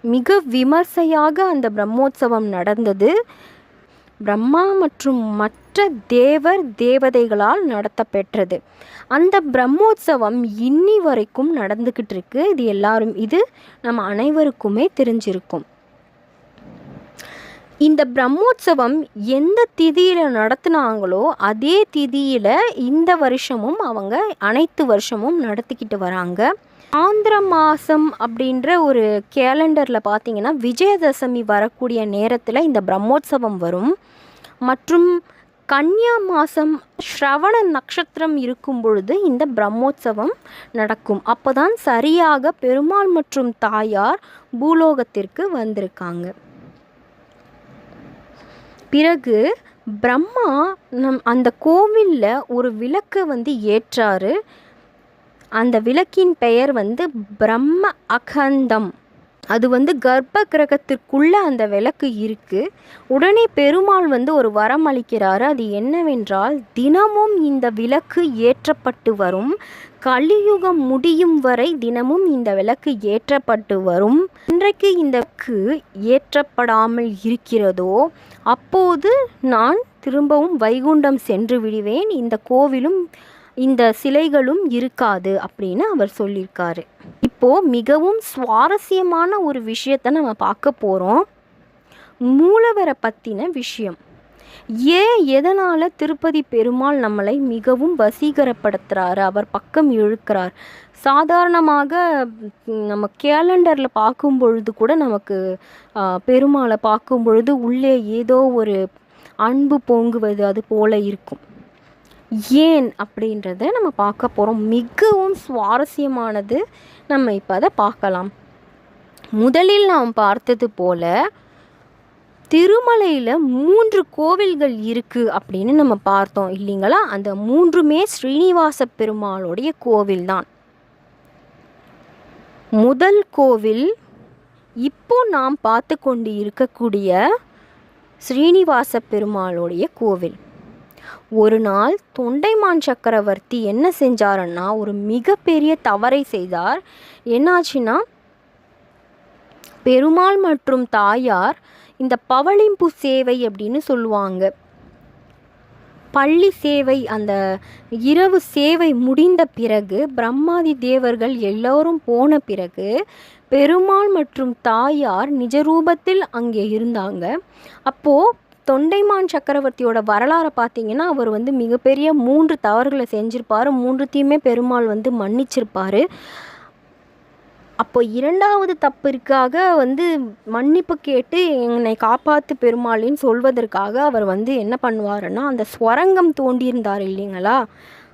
மிக விமர்சையாக அந்த பிரம்மோற்சவம் நடந்தது. பிரம்மா மற்றும் மற்ற தேவதைகளால் நடத்தப்பெற்றது. அந்த பிரம்மோற்சவம் இன்னி வரைக்கும் நடந்துக்கிட்டு இருக்கு. இது நம்ம அனைவருக்குமே தெரிஞ்சிருக்கும். இந்த பிரம்மோற்சவம் எந்த திதியில் நடத்துனாங்களோ அதே திதியில் இந்த வருஷமும் அவங்க அனைத்து வருஷமும் நடத்திக்கிட்டு வராங்க. ஆந்திர மாதம் அப்படின்ற ஒரு கேலண்டரில் பார்த்திங்கன்னா விஜயதசமி வரக்கூடிய நேரத்தில் இந்த பிரம்மோற்சவம் வரும். மற்றும் கன்னியா மாதம் ஸ்ரவண நட்சத்திரம் இருக்கும் பொழுது இந்த பிரம்மோற்சவம் நடக்கும். அப்போ தான் சரியாக பெருமாள் மற்றும் தாயார் பூலோகத்திற்கு வந்திருக்காங்க. பிறகு பிரம்மா அந்த கோவிலில் ஒரு விளக்கை வந்து ஏற்றாரு. அந்த விளக்கின் பெயர் வந்து பிரம்ம அகந்தம். அது வந்து கர்ப்ப கிரகத்திற்குள்ளே அந்த விளக்கு இருக்குது. உடனே பெருமாள் வந்து ஒரு வரம் அளிக்கிறாரு. அது என்னவென்றால், தினமும் இந்த விளக்கு ஏற்றப்பட்டு வரும். கலியுகம் முடியும் வரை தினமும் இந்த விளக்கு ஏற்றப்பட்டு வரும். இன்றைக்கு இந்த விளக்கு ஏற்றப்படாமல் இருக்கிறதோ அப்போது நான் திரும்பவும் வைகுண்டம் சென்று விடுவேன். இந்த கோவிலும் இந்த சிலைகளும் இருக்காது அப்படின்னு அவர் சொல்லியிருக்காரு. இப்போது மிகவும் சுவாரஸ்யமான ஒரு விஷயத்தை நம்ம பார்க்க போகிறோம். மூலவரை பற்றின விஷயம். எதனால் திருப்பதி பெருமாள் நம்மளை மிகவும் வசீகரப்படுத்துகிறாரு, அவர் பக்கம் இழுக்கிறார். சாதாரணமாக நம்ம கேலண்டரில் பார்க்கும் பொழுது கூட நமக்கு பெருமாளை பார்க்கும் பொழுது உள்ளே ஏதோ ஒரு அன்பு பொங்குவது அது போல இருக்கும். ஏன் அப்படின்றத நம்ம பார்க்க போகிறோம். மிகவும் சுவாரஸ்யமானது. நம்ம இப்போ அதை பார்க்கலாம். முதலில் நாம் பார்த்தது போல திருமலையில் 3 கோவில்கள் இருக்குது அப்படின்னு நம்ம பார்த்தோம் இல்லைங்களா? அந்த 3மே ஸ்ரீனிவாச பெருமாளுடைய கோவில் தான். முதல் கோவில் இப்போ நாம் பார்த்து கொண்டு இருக்கக்கூடிய ஸ்ரீனிவாச பெருமாளுடைய கோவில். ஒரு நாள் தொண்டைமான் சக்கரவர்த்தி என்ன செஞ்சாருன்னா ஒரு மிகப்பெரிய தவறை செய்தார். என்னாச்சுன்னா, பெருமாள் மற்றும் தாயார் இந்த பவளிம்பு சேவை அப்படின்னு சொல்லுவாங்க, பள்ளி சேவை, அந்த இரவு சேவை முடிந்த பிறகு பிரம்மாதி தேவர்கள் எல்லோரும் போன பிறகு பெருமாள் மற்றும் தாயார் நிஜரூபத்தில் அங்கே இருந்தாங்க. அப்போது தொண்டைமான் சக்கரவர்த்தியோட வரலாறை பார்த்தீங்கன்னா அவர் வந்து மிகப்பெரிய 3 தவறுகளை செஞ்சிருப்பார். 3த்தையுமே பெருமாள் வந்து மன்னிச்சிருப்பார். அப்போ 2வது தப்பிற்காக வந்து மன்னிப்பு கேட்டு என்னை காப்பாற்று பெருமாளின்னு சொல்வதற்காக அவர் வந்து என்ன பண்ணுவாருன்னா, அந்த சுரங்கம் தோண்டியிருந்தார் இல்லைங்களா,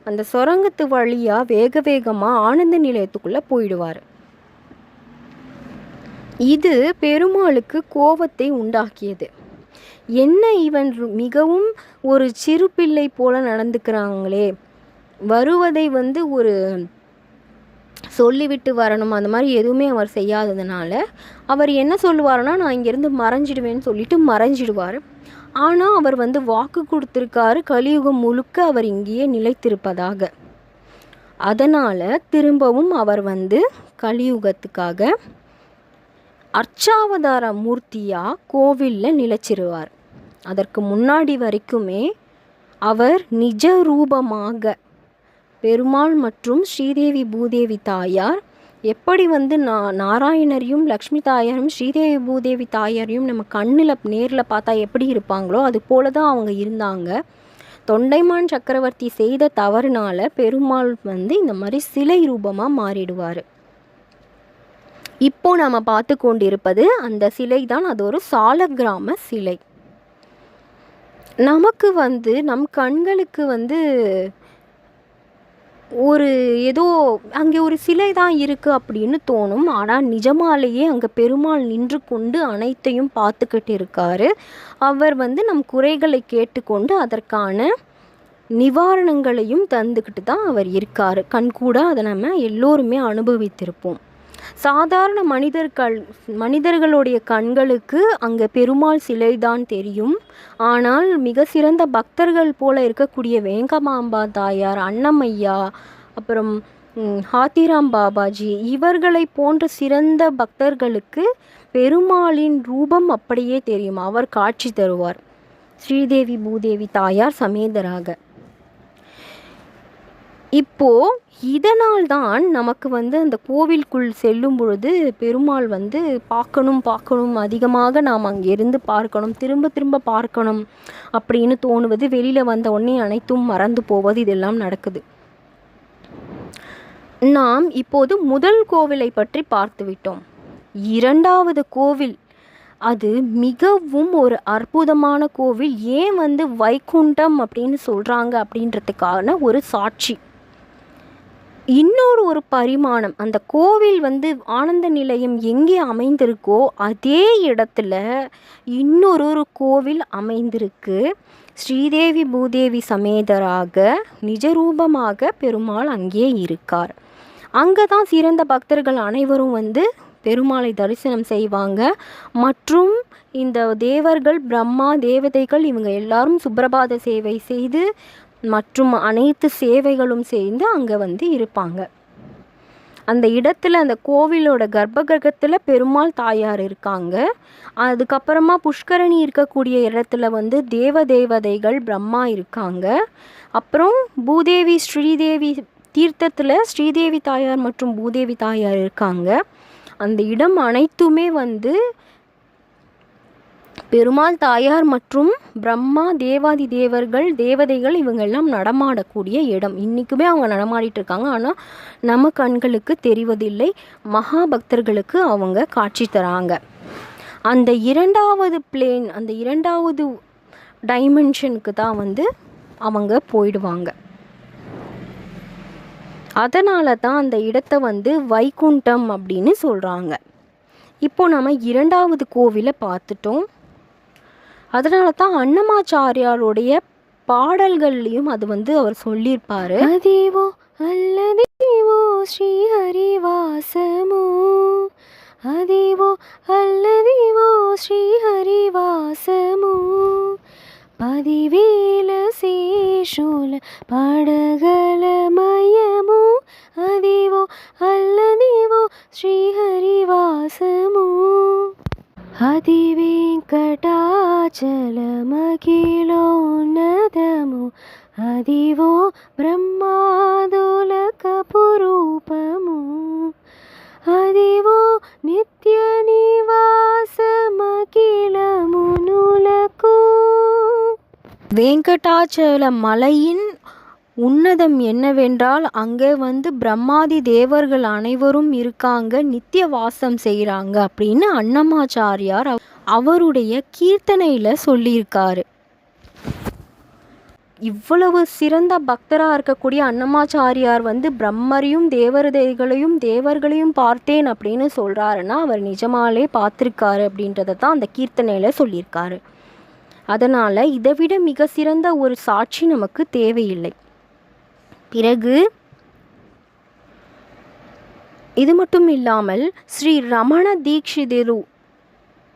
அந்த சுரங்கத்து வழியாக வேகமாக ஆனந்த நிலையத்துக்குள்ளே போயிடுவார். இது பெருமாளுக்கு கோபத்தை உண்டாக்கியது. என்ன இவன் மிகவும் ஒரு சிறு பிள்ளை போல நடந்துக்கிறாங்களே, வருவதை வந்து ஒரு சொல்லிவிட்டு வரணும், அந்த மாதிரி எதுவுமே அவர் செய்யாததுனால அவர் என்ன சொல்லுவார்னா, நான் இங்கேருந்து மறைஞ்சிடுவேன்னு சொல்லிட்டு மறைஞ்சிடுவார். ஆனால் அவர் வந்து வாக்கு கொடுத்துருக்காரு கலியுகம் முழுக்க அவர் இங்கேயே நிலைத்திருப்பதாக. அதனால் திரும்பவும் அவர் வந்து கலியுகத்துக்காக அர்ச்சாவதார மூர்த்தியாக கோவிலில் நிலைச்சிருவார். அதற்கு முன்னாடி வரைக்குமே அவர் நிஜ ரூபமாக பெருமாள் மற்றும் ஸ்ரீதேவி பூதேவி தாயார் எப்படி வந்து நாராயணரையும் லக்ஷ்மி தாயாரும் ஸ்ரீதேவி பூதேவி தாயாரையும் நம்ம கண்ணில் நேரில் பார்த்தா எப்படி இருப்பாங்களோ அது போல தான் அவங்க இருந்தாங்க. தொண்டைமான் சக்கரவர்த்தி செய்த தவறுனால பெருமாள் வந்து இந்த மாதிரி சிலை ரூபமாக மாறிடுவார். இப்போ நம்ம பார்த்து கொண்டிருப்பது அந்த சிலை தான். அது ஒரு சாலக்கிராம சிலை. நமக்கு வந்து நம் கண்களுக்கு வந்து ஒரு ஏதோ அங்கே ஒரு சிலை தான் இருக்குது அப்படின்னு தோணும். ஆனால் நிஜமாலேயே அங்கே பெருமாள் நின்று கொண்டு அனைத்தையும் பார்த்துக்கிட்டு இருக்காரு. அவர் வந்து நம் குறைகளை கேட்டுக்கொண்டு அதற்கான நிவாரணங்களையும் தந்துக்கிட்டு தான் அவர் இருக்கார். கண்கூட அதை நம்ம எல்லோருமே அனுபவித்திருப்போம். சாதாரண மனிதர்களுடைய கண்களுக்கு அங்கே பெருமாள் சிலை தான் தெரியும். ஆனால் மிக சிறந்த பக்தர்கள் போல இருக்கக்கூடிய வேங்கமாம்பா தாயார், அன்னமையா, அப்புறம் ஹாத்திராம் பாபாஜி இவர்களை போன்ற சிறந்த பக்தர்களுக்கு பெருமாளின் ரூபம் அப்படியே தெரியும். அவர் காட்சி தருவார் ஸ்ரீதேவி பூதேவி தாயார் சமேதராக. இப்போ இதனால் தான் நமக்கு அந்த கோவிலுக்குள் செல்லும் பொழுது பெருமாள் பார்க்கணும் அதிகமாக நாம் அங்கிருந்து பார்க்கணும், திரும்ப திரும்ப பார்க்கணும் அப்படின்னு தோணுவது, வெளியில் வந்த உடனே அனைத்தும் மறந்து போவது, இதெல்லாம் நடக்குது. நாம் இப்போது முதல் கோவிலை பற்றி பார்த்து விட்டோம். இரண்டாவது கோவில் அது மிகவும் ஒரு அற்புதமான கோவில். ஏன் வைகுண்டம் அப்படின்னு சொல்கிறாங்க அப்படின்றதுக்கான ஒரு சாட்சி. இன்னொரு ஒரு பரிமாணம், அந்த கோவில் ஆனந்த நிலையம் எங்கே அமைந்திருக்கோ அதே இடத்துல இன்னொரு கோவில் அமைந்திருக்கு. ஸ்ரீதேவி பூதேவி சமேதராக நிஜரூபமாக பெருமாள் அங்கே இருக்கார். அங்கே தான் சிறந்த பக்தர்கள் அனைவரும் பெருமாளை தரிசனம் செய்வாங்க. மற்றும் இந்த தேவர்கள், பிரம்மா, தேவதைகள் இவங்க எல்லாரும் சுப்ரபாத சேவை செய்து மற்றும் அனைத்து சேவைகளும் செய்து அங்கே இருப்பாங்க. அந்த இடத்துல, அந்த கோவிலோட கர்ப்பகிரகத்தில் பெருமாள் தாயார் இருக்காங்க. அதுக்கப்புறமா புஷ்கரணி இருக்கக்கூடிய இடத்துல தேவதைகள் பிரம்மா இருக்காங்க. அப்புறம் பூதேவி ஸ்ரீதேவி தீர்த்தத்தில் ஸ்ரீதேவி தாயார் மற்றும் பூதேவி தாயார் இருக்காங்க. அந்த இடம் அனைத்துமே பெருமாள் தாயார் மற்றும் பிரம்மா, தேவாதி தேவர்கள், தேவதைகள் இவங்கெல்லாம் நடமாடக்கூடிய இடம். இன்றைக்குமே அவங்க நடமாடிட்டு இருக்காங்க. ஆனால் நம்ம கண்களுக்கு தெரிவதில்லை. மகாபக்தர்களுக்கு அவங்க காட்சி தராங்க. அந்த இரண்டாவது பிளேன், அந்த இரண்டாவது டைமென்ஷனுக்கு தான் அவங்க போயிடுவாங்க. அதனால தான் அந்த இடத்த வைகுண்டம் அப்படின்னு சொல்கிறாங்க. இப்போ நம்ம இரண்டாவது கோவிலை பார்த்துட்டோம். அதனால தான் அன்னமாச்சாரியாருடைய பாடல்கள்லையும் அது அவர் சொல்லியிருப்பார். அதேவோ அல்லதேவோ ஸ்ரீ ஹரிவாசமோ, அதேவோ அல்லதேவோ ஸ்ரீ ஹரிவாசமோ, பதிவேல சேஷுல படகலமயமோ, அதேவோ அல்லதேவோ ஸ்ரீ ஹரிவாசமோ, அதிவேங்கடாச்சலமகிலோன்னதமோ, அதிவோ பிரம்மாதுலகபுரூபமோ, அதிவோ நித்ய நிவாசமகிலமுனுலகோ. வேங்கடாச்சல மலையின் உன்னதம் என்னவென்றால் அங்கே பிரம்மாதி தேவர்கள் அனைவரும் இருக்காங்க, நித்திய வாசம் செய்கிறாங்க அப்படின்னு அன்னமாச்சாரியார் அவருடைய கீர்த்தனையில் சொல்லியிருக்காரு. இவ்வளவு சிறந்த பக்தராக இருக்கக்கூடிய அன்னமாச்சாரியார் பிரம்மரையும் தேவர்களையும் பார்த்தேன் அப்படின்னு சொல்கிறாருன்னா அவர் நிஜமாலே பார்த்துருக்காரு அப்படின்றத தான் அந்த கீர்த்தனையில் சொல்லியிருக்காரு. அதனால் இதை விட மிக சிறந்த ஒரு சாட்சி நமக்கு தேவையில்லை. பிறகு இது மட்டும் இல்லாமல் ஸ்ரீ ரமண தீக்ஷிதரு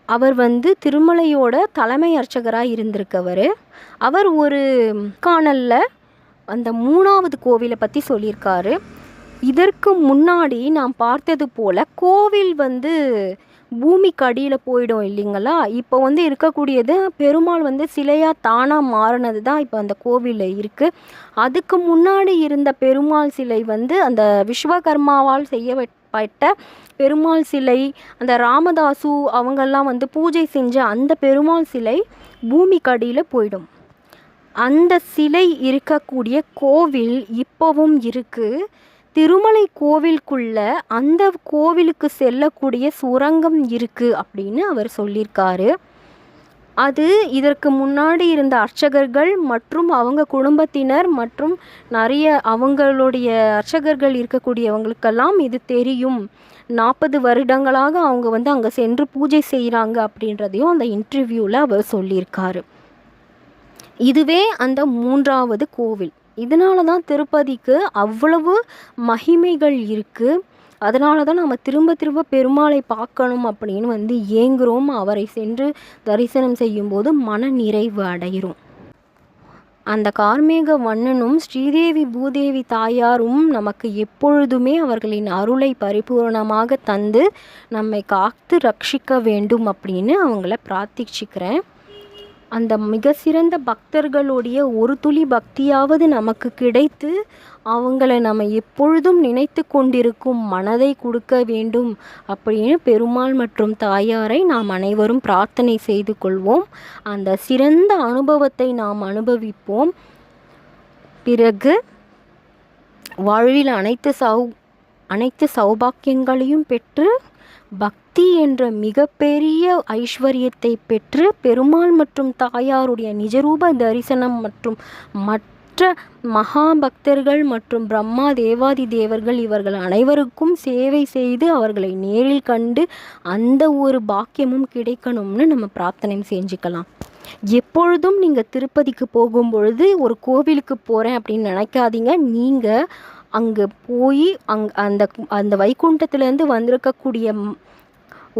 அவர் திருமலையோட தலைமை அர்ச்சகராக இருந்திருக்கவர். அவர் ஒரு காணலில் அந்த மூணாவது கோவிலை பற்றி சொல்லியிருக்காரு. இதற்கு முன்னாடி நாம் பார்த்தது போல் கோவில் பூமிக்கு அடியில் போயிடும் இல்லைங்களா. இப்போ இருக்கக்கூடியது பெருமாள் சிலையாக தானாக மாறினது தான் இப்போ அந்த கோவிலில் இருக்குது. அதுக்கு முன்னாடி இருந்த பெருமாள் சிலை அந்த விஸ்வகர்மாவால் செய்யப்பட்ட பெருமாள் சிலை, அந்த ராமதாசு அவங்கெல்லாம் பூஜை செஞ்ச அந்த பெருமாள் சிலை பூமிக்கு அடியில் போயிடும். அந்த சிலை இருக்கக்கூடிய கோவில் இப்போவும் இருக்குது. திருமலை கோவிலுக்குள்ள அந்த கோவிலுக்கு செல்லக்கூடிய சுரங்கம் இருக்குது அப்படின்னு அவர் சொல்லியிருக்காரு. அது இதற்கு முன்னாடி இருந்த அர்ச்சகர்கள் மற்றும் அவங்க குடும்பத்தினர் மற்றும் நிறைய அவங்களுடைய அர்ச்சகர்கள் இருக்கக்கூடியவங்களுக்கெல்லாம் இது தெரியும். 40 வருடங்களாக அவங்க அங்கே சென்று பூஜை செய்கிறாங்க அப்படின்றதையும் அந்த இன்டர்வியூவில் அவர் சொல்லியிருக்காரு. இதுவே அந்த மூன்றாவது கோவில். இதனால தான் திருப்பதிக்கு அவ்வளவு மகிமைகள் இருக்குது. அதனால தான் நம்ம திரும்ப திரும்ப பெருமாளை பார்க்கணும் அப்படின்னு வந்து ஏங்குகிறோம். அவரை சென்று தரிசனம் செய்யும்போது மன நிறைவு அடைகிறோம். அந்த கார்மேக வண்ணனும் ஸ்ரீதேவி பூதேவி தாயாரும் நமக்கு எப்பொழுதுமே அவர்களின் அருளை பரிபூரணமாக தந்து நம்மை காத்து ரட்சிக்க வேண்டும் அப்படின்னு அவங்கள பிரார்த்திச்சுக்கிறேன். அந்த மிக சிறந்த பக்தர்களுடைய ஒரு துளி பக்தியாவது நமக்கு கிடைத்து அவங்கள நம்ம எப்பொழுதும் நினைத்து கொண்டிருக்கும் மனதை கொடுக்க வேண்டும் அப்படின்னு பெருமாள் மற்றும் தாயாரை நாம் அனைவரும் பிரார்த்தனை செய்து கொள்வோம். அந்த சிறந்த அனுபவத்தை நாம் அனுபவிப்போம். பிறகு வாழ்வில் அனைத்து சௌபாக்கியங்களையும் பெற்று பக்தி என்ற மிகப்பெரிய ஐஸ்வர்யத்தை பெற்று பெருமாள் மற்றும் தாயாருடைய நிஜரூப தரிசனம் மற்றும் மற்ற மகா பக்தர்கள் மற்றும் பிரம்மா தேவாதி தேவர்கள் இவர்கள் அனைவருக்கும் சேவை செய்து அவர்களை நேரில் கண்டு அந்த ஒரு பாக்கியமும் கிடைக்கணும்னு நம்ம பிரார்த்தனை செஞ்சுக்கலாம். எப்பொழுதும் நீங்கள் திருப்பதிக்கு போகும்பொழுது ஒரு கோவிலுக்கு போகிறேன் அப்படின்னு நினைக்காதீங்க. நீங்கள் அங்கே போய் அந்த வைகுண்டத்துலேருந்து வந்திருக்கக்கூடிய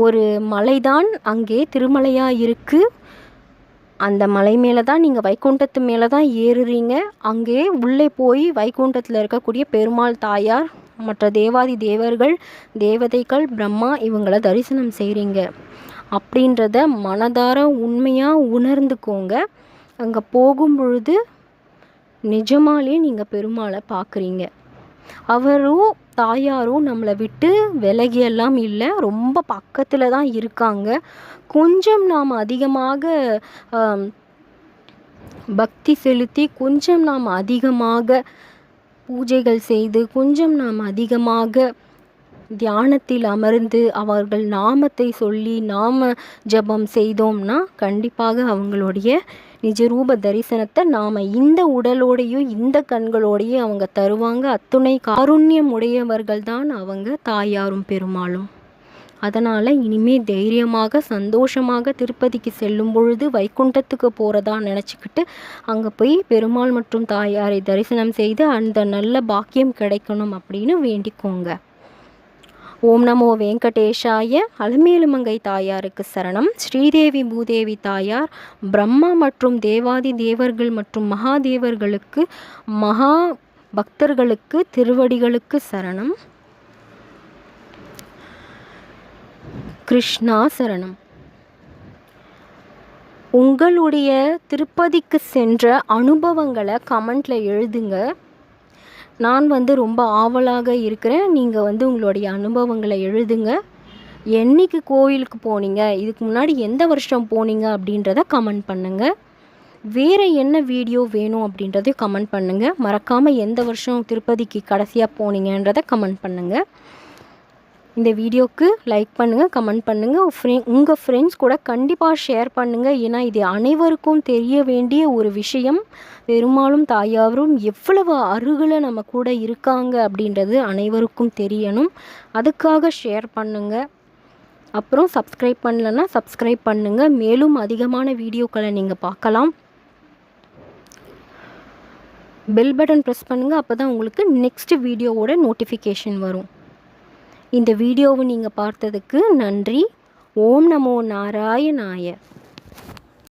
ஒரு மலைதான் அங்கே திருமலையாக இருக்குது. அந்த மலை மேலே தான் நீங்கள் வைகுண்டத்து மேலே தான் ஏறுறீங்க. அங்கே உள்ளே போய் வைகுண்டத்தில் இருக்கக்கூடிய பெருமாள் தாயார் மற்ற தேவாதி தேவர்கள் தேவதைகள் பிரம்மா இவங்களை தரிசனம் செய்கிறீங்க அப்படின்றத மனதார உண்மையாக உணர்ந்துக்கோங்க. அங்கே போகும் பொழுது நிஜமாலே நீங்கள் பெருமாளை பார்க்குறீங்க. அவரும் தாயாரும் நம்மளை விட்டு விலகியெல்லாம் இல்லை, ரொம்ப பக்கத்தில் தான் இருக்காங்க. கொஞ்சம் நாம் அதிகமாக பக்தி செலுத்தி, கொஞ்சம் நாம் அதிகமாக பூஜைகள் செய்து, கொஞ்சம் நாம் அதிகமாக தியானத்தில் அமர்ந்து அவர்கள் நாமத்தை சொல்லி நாம ஜபம் செய்தோம்னா கண்டிப்பாக அவங்களுடைய நிஜரூப தரிசனத்தை நாம் இந்த உடலோடையும் இந்த கண்களோடையும் அவங்க தருவாங்க. அத்துணை காருண்யம் உடையவர்கள் தான் அவங்க தாயாரும் பெருமாளும். அதனால் இனிமே தைரியமாக சந்தோஷமாக திருப்பதிக்கு செல்லும் பொழுது வைகுண்டத்துக்கு போகிறதா நினச்சிக்கிட்டு அங்கே போய் பெருமாள் மற்றும் தாயாரை தரிசனம் செய்து அந்த நல்ல பாக்கியம் கிடைக்கணும் அப்படின்னு வேண்டிக்கோங்க. ஓம் நமோ வெங்கடேஷாய. அலமேலுமங்கை தாயாருக்கு சரணம். ஸ்ரீதேவி பூதேவி தாயார் பிரம்மா மற்றும் தேவாதி தேவர்கள் மற்றும் மகாதேவர்களுக்கு மகா பக்தர்களுக்கு திருவடிகளுக்கு சரணம். கிருஷ்ணா சரணம். உங்களுடைய திருப்பதிக்கு சென்ற அனுபவங்களை கமெண்ட்ல எழுதுங்க. நான் ரொம்ப ஆவலாக இருக்கிறேன். நீங்கள் உங்களுடைய அனுபவங்களை எழுதுங்க. என்னைக்கு கோயிலுக்கு போனீங்க, இதுக்கு முன்னாடி எந்த வருஷம் போனீங்க அப்படின்றத கமெண்ட் பண்ணுங்கள். வேறு என்ன வீடியோ வேணும் அப்படின்றதையும் கமெண்ட் பண்ணுங்கள். மறக்காமல் எந்த வருஷம் திருப்பதிக்கு கடைசியாக போனீங்கன்றதை கமெண்ட் பண்ணுங்கள். இந்த வீடியோவுக்கு லைக் பண்ணுங்கள், கமெண்ட் பண்ணுங்கள். உங்கள் ஃப்ரெண்ட்ஸ் கூட கண்டிப்பாக ஷேர் பண்ணுங்கள். ஏன்னா இது அனைவருக்கும் தெரிய வேண்டிய ஒரு விஷயம். பெருமாளும் தாயாரும் எவ்வளவு அருகில் நம்ம கூட இருக்காங்க அப்படின்றது அனைவருக்கும் தெரியணும். அதுக்காக ஷேர் பண்ணுங்கள். அப்புறம் சப்ஸ்கிரைப் பண்ணலன்னா சப்ஸ்கிரைப் பண்ணுங்கள். மேலும் அதிகமான வீடியோக்களை நீங்கள் பார்க்கலாம். பெல் பட்டன் ப்ரெஸ் பண்ணுங்கள். அப்போ தான் உங்களுக்கு நெக்ஸ்ட் வீடியோவோட நோட்டிஃபிகேஷன் வரும். இந்த வீடியோவை நீங்கள் பார்த்ததுக்கு நன்றி. ஓம் நமோ நாராயணாய.